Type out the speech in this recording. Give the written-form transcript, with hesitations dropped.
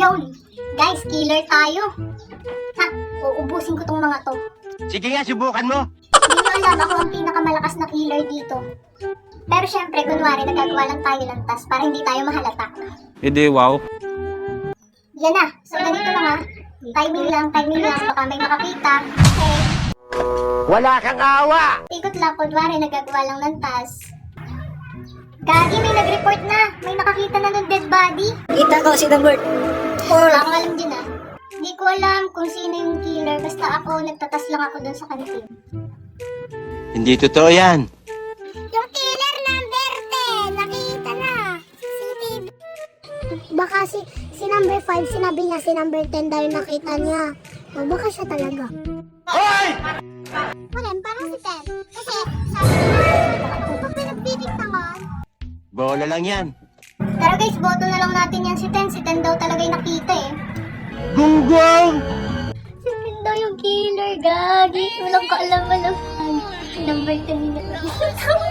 Yun! Guys, killer tayo! Ha! Uubusin ko tong mga to. Sige nga, subukan mo. Hindi nyo alam ako ang pinakamalakas na killer dito. Pero syempre, kunwari, nagagawa lang tayo lantas para hindi tayo mahalata. Hindi, wow. Yan na! So, ganito lang ha. Timing lang, baka may makakita. Okay. Wala kang awa. Ikot lang, kunwari, nagagawa lang lantas. Gagi, may nag-report na! May nakakita na ng dead body! Kita ko si Lambert. Wala akong alam din ah. Hindi ko alam kung sino yung killer, basta ako, nagtatas lang ako dun sa kantin. Hindi totoo yan. Yung killer number 10, nakita na. CCTV. Baka si number 5, sinabi niya si number 10 dahil nakita niya. O baka siya talaga. Hoy! Wala, parang si 10. Kasi sabi niya, kung pa pinagbibigtangan. Bola lang yan. Pero guys, boto na lang natin yan si 10. Si 10 daw talaga yung nakita eh. Gunggong! Si 10 daw yung killer, gagi. Walang kaalam-alam. Number 10 yung nakita.